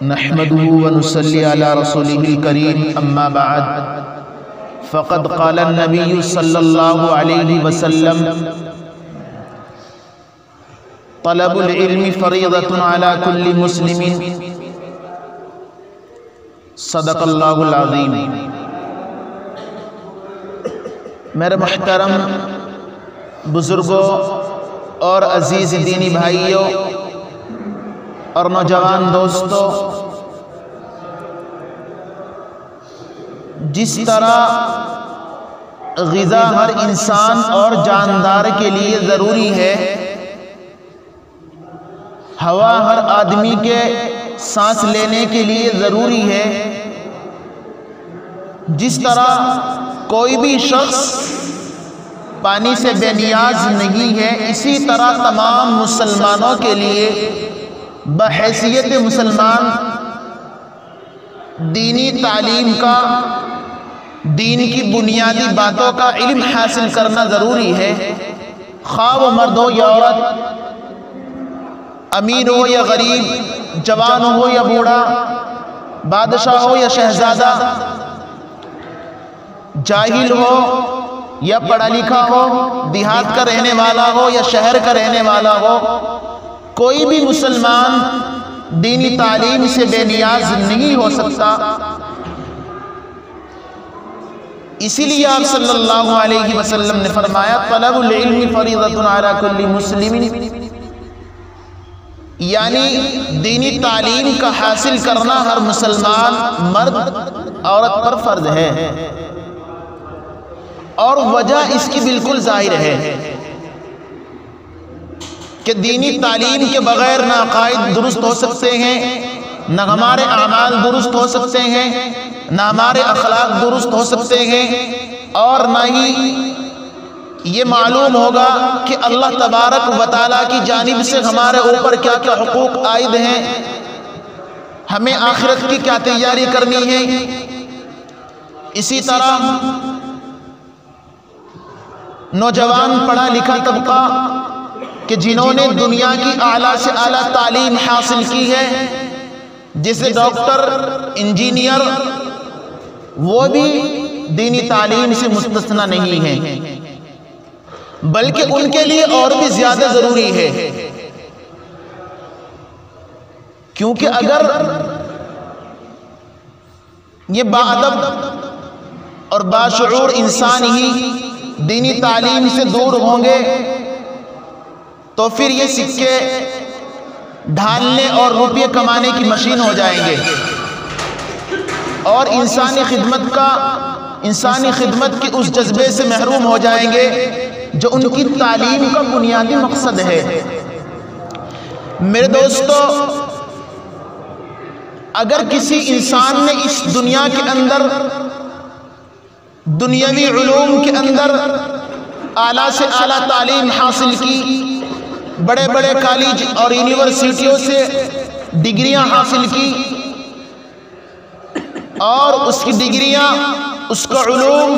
نحمده ونصلي على رسوله الكريم أما بعد فقد قال النبي صلى الله عليه وسلم طلب العلم فريضة على كل مسلم صدق اللہ العظیم۔ میرے محترم بزرگوں اور عزیز دینی بھائیوں اور نوجوان دوستوں، جس طرح غذا ہر انسان اور جاندار کے لیے ضروری ہے، ہوا ہر آدمی کے سانس لینے کے لیے ضروری ہے، جس طرح کوئی بھی شخص پانی سے بے نیاز نہیں ہے، اسی طرح تمام مسلمانوں کے لیے بحیثیت مسلمان دینی تعلیم کا، دین کی بنیادی باتوں کا علم حاصل کرنا ضروری ہے، خواہ وہ مرد ہو یا عورت، امیر ہو یا غریب، جوان ہو یا بوڑھا، بادشاہ ہو یا شہزادہ، جاہل ہو یا پڑھا لکھا ہو، دیہات کا رہنے والا ہو یا شہر کا رہنے والا ہو، کوئی بھی مسلمان دینی تعلیم سے بے نیاز نہیں ہو سکتا۔ اسی لیے آپ صلی اللہ علیہ وسلم نے فرمایا طلب العلم فریضۃ علی کل مسلم، یعنی دینی تعلیم کا حاصل کرنا ہر مسلمان مرد عورت پر فرض ہے، اور وجہ اس کی بالکل ظاہر ہے کہ دینی تعلیم کے بغیر نہ عقائد درست ہو سکتے ہیں، نہ ہمارے اعمال درست ہو سکتے ہیں، نہ ہمارے اخلاق درست ہو سکتے ہیں، اور نہ ہی یہ معلوم ہوگا کہ اللہ تبارک و تعالیٰ کی جانب سے ہمارے اوپر کیا کیا حقوق عائد ہیں، ہمیں آخرت کی کیا تیاری کرنی ہے۔ اسی طرح نوجوان پڑھا لکھا طبقہ کہ جنہوں نے دنیا کی اعلیٰ سے اعلیٰ تعلیم حاصل کی ہے، جیسے ڈاکٹر، انجینئر، وہ بھی دینی تعلیم سے مستثنی نہیں ہے، بلکہ ان کے لیے اور بھی زیادہ ضروری ہے، کیونکہ اگر یہ باادب اور باشعور انسان ہی دینی تعلیم سے دور ہوں گے تو پھر یہ سکے ڈھالنے اور روپیے کمانے کی مشین ہو جائیں گے، اور انسانی خدمت کے اس جذبے سے محروم ہو جائیں گے جو ان کی تعلیم کا بنیادی مقصد ہے۔ میرے دوستو، اگر کسی انسان نے اس دنیا کے اندر دنیاوی علوم کے اندر اعلیٰ سے اعلیٰ تعلیم حاصل کی، بڑے بڑے کالج اور یونیورسٹیوں سے ڈگریاں حاصل کی، اور اس کی ڈگریاں، اس کا علوم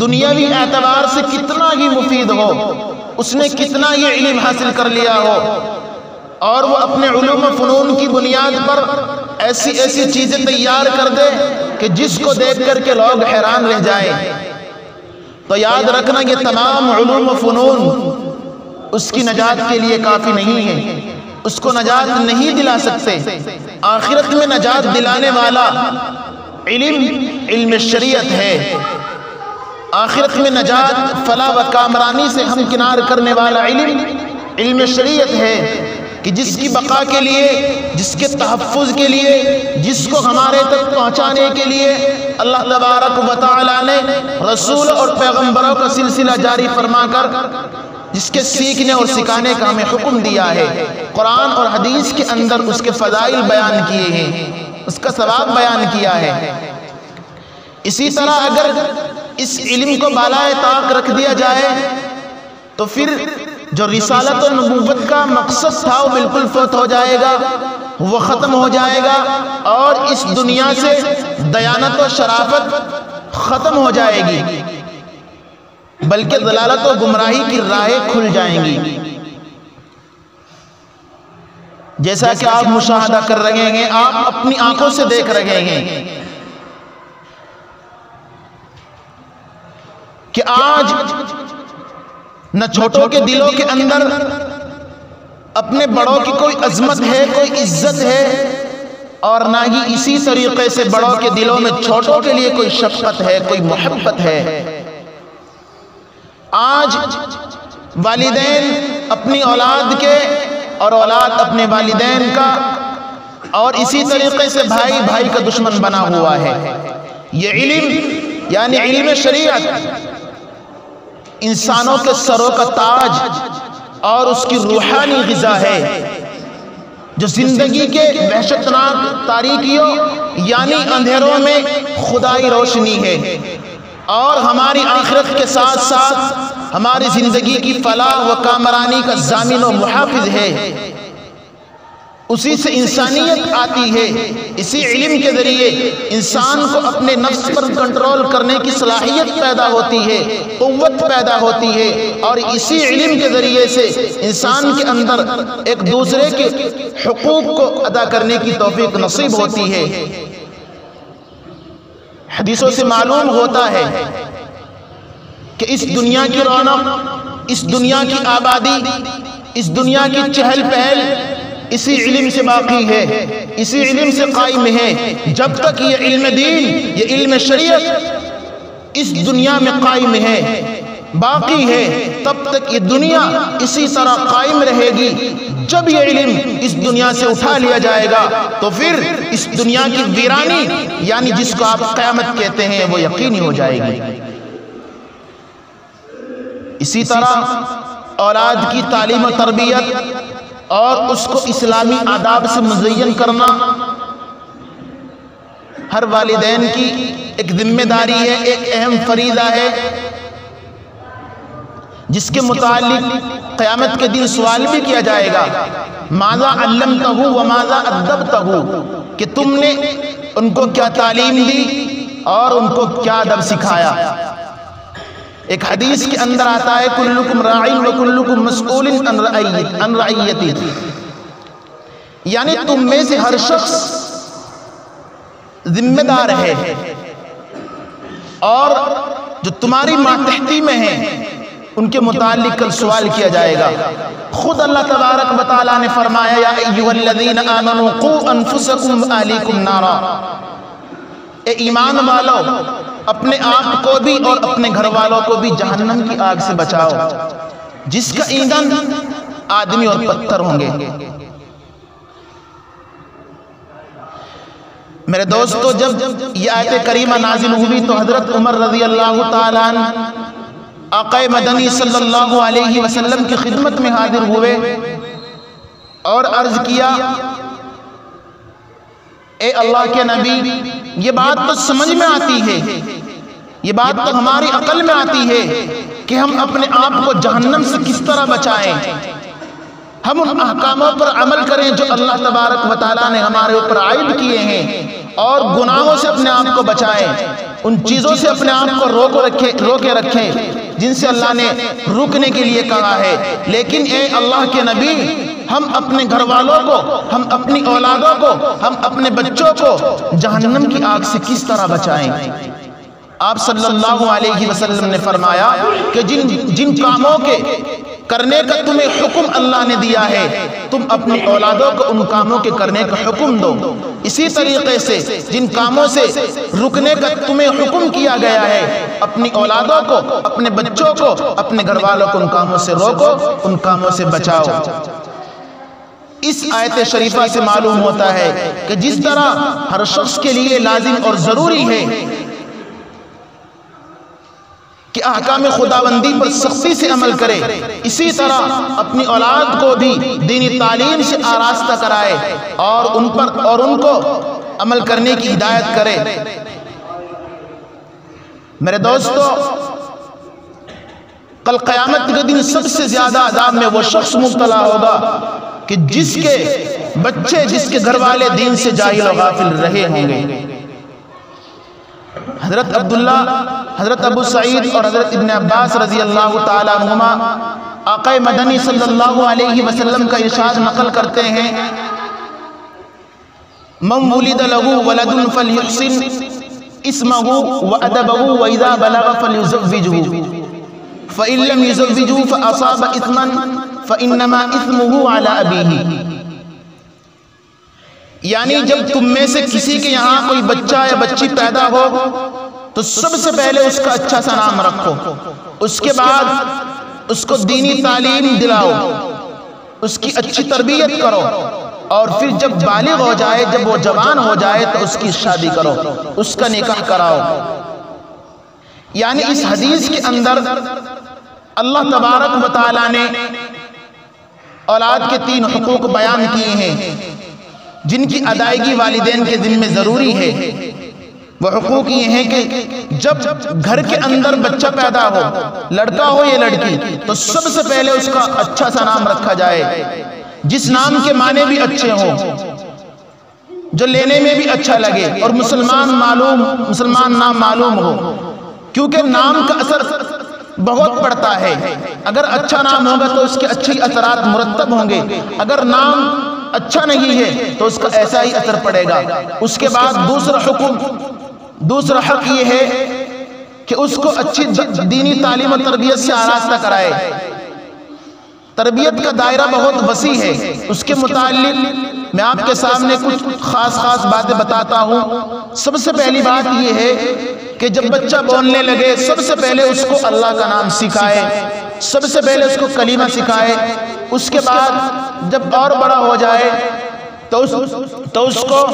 دنیاوی اعتبار سے کتنا ہی مفید ہو، اس نے کتنا یہ علم حاصل کر لیا ہو، اور وہ اپنے علوم و فنون کی بنیاد پر ایسی ایسی چیزیں تیار کر دے کہ جس کو دیکھ کر کے لوگ حیران رہ جائیں، تو یاد رکھنا یہ تمام علوم و فنون اس کی نجات کے لیے کافی نہیں ہے، اس کو نجات نہیں دلا سکتے۔ آخرت میں نجات دلانے والا علم شریعت ہے، آخرت میں نجات فلاح و کامرانی سے ہمکنار کرنے والا علم شریعت ہے، کہ جس کی بقا کے لیے، جس کے تحفظ کے لیے، جس کو ہمارے تک پہنچانے کے لیے اللہ تبارک و تعالیٰ نے رسول اور پیغمبروں کا سلسلہ جاری فرما کر جس کے سیکھنے اور سکھانے کا ہمیں حکم دیا ہے، قرآن اور حدیث کے اندر اس کے فضائل بیان کیے ہیں، اس کا ثواب بیان کیا ہے۔ اسی طرح اگر اس علم کو بالائے طاق رکھ دیا جائے تو پھر جو رسالت و نبوت کا مقصد تھا وہ بالکل فوت ہو جائے گا، وہ ختم ہو جائے گا، اور اس دنیا سے دیانت و شرافت ختم ہو جائے گی، بلکہ ضلالت و گمراہی کی راہیں کھل جائیں گی۔ جیسا کہ آپ مشاہدہ کر رہے ہیں، آپ اپنی آنکھوں سے دیکھ رہے ہیں کہ آج نہ چھوٹوں کے دلوں کے اندر اپنے بڑوں کی کوئی عظمت ہے، کوئی عزت ہے، اور نہ ہی اسی طریقے سے بڑوں کے دلوں میں چھوٹوں کے لیے کوئی شفقت ہے، کوئی محبت ہے۔ آج والدین اپنی اولاد کے اور اولاد اپنے والدین کا، اور اسی طریقے سے بھائی بھائی کا دشمن بنا ہوا ہے۔ یہ علم یعنی علم شریعت انسانوں کے سروں کا تاج اور اس کی روحانی غذا ہے، جو زندگی کے وحشتناک تاریکیوں یعنی اندھیروں میں خدائی روشنی ہے، اور ہماری آخرت کے ساتھ ساتھ ہماری زندگی کی فلاح و کامرانی کا ضامن و محافظ ہے۔ اسی سے انسانیت آتی ہے۔ اسی علم کے ذریعے انسان کو اپنے نفس پر کنٹرول کرنے کی صلاحیت پیدا ہوتی ہے، قوت پیدا ہوتی ہے، اور اسی علم کے ذریعے سے انسان کے اندر ایک دوسرے کے حقوق کو ادا کرنے کی توفیق نصیب ہوتی ہے۔ حدیثوں سے معلوم ہوتا ہے کہ اس دنیا کی رونق، اس دنیا کی آبادی، اس دنیا کی چہل پہل اسی علم سے باقی ہے، اسی علم سے قائم ہے۔ جب تک یہ علم دین، یہ علم شریعت اس دنیا میں قائم ہے، باقی ہے، تب تک یہ دنیا اسی طرح قائم رہے گی۔ جب یہ علم اس دنیا سے اٹھا لیا جائے گا تو پھر اس دنیا کی ویرانی یعنی جس کو آپ قیامت کہتے ہیں وہ یقینی ہو جائے گی۔ اسی طرح اولاد کی تعلیم و تربیت اور اس کو اسلامی آداب سے مزین کرنا ہر والدین کی ایک ذمہ داری ہے، ایک اہم فریضہ ہے، جس کے متعلق قیامت کے دن سوال بھی کیا جائے گا، ماذا علمتہ وماذا ادبتہ، کہ تم نے ان کو کیا تعلیم دی اور ان کو کیا ادب سکھایا۔ ایک حدیث کے اندر آتا ہے کلکم راعٍ وکلکم مسئول عن رعیتہ، یعنی تم میں سے ہر شخص ذمہ دار ہے، اور جو تمہاری ماتحتی میں ہیں ان کے متعلق کل سوال کیا جائے گا۔ خود اللہ تبارک و تعالیٰ نے فرمایا یا ایھا الذین آمنوا قوا انفسکم واہلیکم نارا، اے ایمان والو اپنے آپ کو بھی اور اپنے گھر والوں کو بھی جہنم کی آگ سے بچاؤ، جس کا ایندھن آدمی اور پتھر ہوں گے۔ میرے دوستو، جب یہ آیت کریمہ نازل ہوئی تو حضرت عمر رضی اللہ تعالیٰ عنہ آقا مدنی صلی اللہ علیہ وسلم کی خدمت میں حاضر ہوئے اور عرض کیا، اے اللہ کے نبی، یہ بات تو سمجھ میں آتی ہے، یہ بات تو ہماری عقل میں آتی ہے کہ ہم اپنے آپ کو جہنم سے کس طرح بچائیں، ہم ان احکاموں پر عمل کریں جو اللہ تبارک و تعالیٰ نے ہمارے اوپر عائد کیے ہیں، اور گناہوں سے اپنے آپ کو بچائیں، ان چیزوں سے اپنے آپ کو روکے رکھیں جن سے اللہ نے رکنے کے لیے کہا ہے۔ لیکن اے اللہ کے نبی، ہم اپنے گھر والوں کو، ہم اپنی اولادوں کو، ہم اپنے بچوں کو جہنم کی آگ سے کس طرح بچائیں؟ آپ صلی اللہ علیہ وسلم نے فرمایا کہ جن کاموں کے کرنے کا تمہیں حکم اللہ نے دیا ہے، تم اپنی اولادوں کو ان کاموں کے کرنے کا حکم دو۔ اسی طریقے سے جن کاموں سے رکنے کا تمہیں حکم کیا گیا ہے، اپنی اولادوں کو، اپنے بچوں کو، اپنے گھر والوں کو ان کاموں سے روکو، ان کاموں سے بچاؤ۔ اس آیت شریفہ سے معلوم ہوتا ہے کہ جس طرح ہر شخص کے لیے لازم اور ضروری ہے کہ احکام خداوندی پر سختی سے عمل کرے، اسی طرح اپنی اولاد کو بھی دینی تعلیم سے آراستہ کرائے اور ان کو عمل کرنے کی ہدایت کرے۔ میرے دوستو، کل قیامت کے دن سب سے زیادہ عذاب میں وہ شخص مبتلا ہوگا کہ جس کے بچے، جس کے گھر والے دین سے جاہل و غافل رہے ہوں گے۔ حضرت عبداللہ، حضرت ابو سعید اور حضرت ابن عباس رضی اللہ تعالیٰ عنہما آقا مدنی صلی اللہ علیہ وسلم کا ارشاد نقل کرتے ہیں من ولد له ولد فلیحسن اسمہ وادبہ واذا بلغ فلیزوجہ فإن لم يزوجه فأصاب إثما فإنما إثمه على أبيه. یعنی جب تم میں سے کسی کے یہاں کوئی بچہ یا بچی پیدا ہو تو سب سے پہلے اس کا اچھا سا نام رکھو، اس کے بعد اس کو دینی تعلیم دلاؤ، اس کی اچھی تربیت کرو، اور پھر جب بالغ ہو جائے، جب وہ جوان ہو جائے تو اس کی شادی کرو، اس کا نکاح کراؤ. یعنی اس حدیث کے اندر اللہ تبارک و تعالیٰ نے اولاد کے 3 حقوق بیان کیے ہیں جن کی ادائیگی والدین کے ذمہ ضروری ہے. وہ حقوق یہ ہیں کہ جب گھر کے اندر بچہ پیدا ہو، لڑکا ہو یا لڑکی، تو سب سے پہلے اس کا اچھا سا نام رکھا جائے، جس نام کے معنی بھی اچھے ہوں، جو لینے میں بھی اچھا لگے، اور مسلمان نام معلوم ہو، کیونکہ نام کا اثر بہت پڑتا ہے. اگر اچھا نام ہوگا تو اس کے اچھے اثرات مرتب ہوں گے، اگر نام اچھا نہیں ہے تو اس کا ایسا ہی اثر پڑے گا. اس کے بعد دوسرا حق یہ ہے کہ اس کو اچھی دینی تعلیم و تربیت سے آراستہ کرائے. تربیت کا دائرہ بہت وسیع ہے، اس کے متعلق میں آپ کے سامنے کچھ خاص باتیں بتاتا ہوں. سب سے پہلی بات یہ ہے کہ جب بچہ بولنے لگے سب سے پہلے اس کو اللہ کا نام سکھائے، سب سے پہلے اس کو کلمہ سکھائے. اس کے بعد جب اور بڑا ہو جائے تو اس کو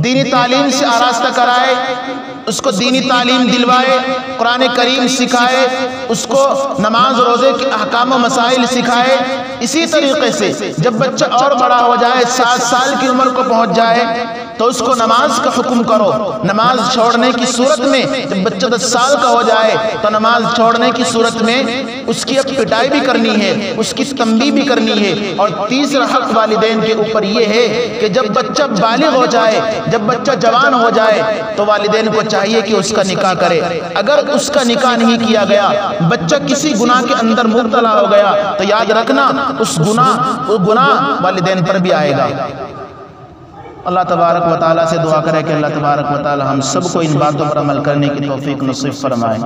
دینی تعلیم سے آراستہ کرائے، اس کو دینی تعلیم دلوائے، قرآن کریم سکھائے، اس کو نماز روزے کے احکام و مسائل سکھائے. اسی طریقے سے جب بچہ اور بڑا ہو جائے، 7 سال کی عمر کو پہنچ جائے، تو اس کو نماز کا حکم کرو. نماز چھوڑنے کی صورت میں جب بچہ 10 سال کا ہو جائے تو نماز چھوڑنے کی صورت میں اس کی اب پٹائی بھی کرنی ہے، اس کی تنبیہ بھی کرنی ہے. اور تیسرا حق والدین کے اوپر یہ ہے کہ جب بچہ بالغ ہو جائے، جب بچہ جوان ہو جائے تو والدین کو چاہیے کہ اس کا نکاح کرے. اگر اس کا نکاح نہیں کیا گیا، بچہ کسی گناہ کے اندر مبتلا ہو گیا تو یاد رکھنا اس گناہ والدین پر بھی آئے گا. اللہ تبارک و تعالیٰ سے دعا کرے کہ اللہ تبارک و تعالیٰ ہم سب کو ان باتوں پر عمل کرنے کی توفیق نصیب فرمائے.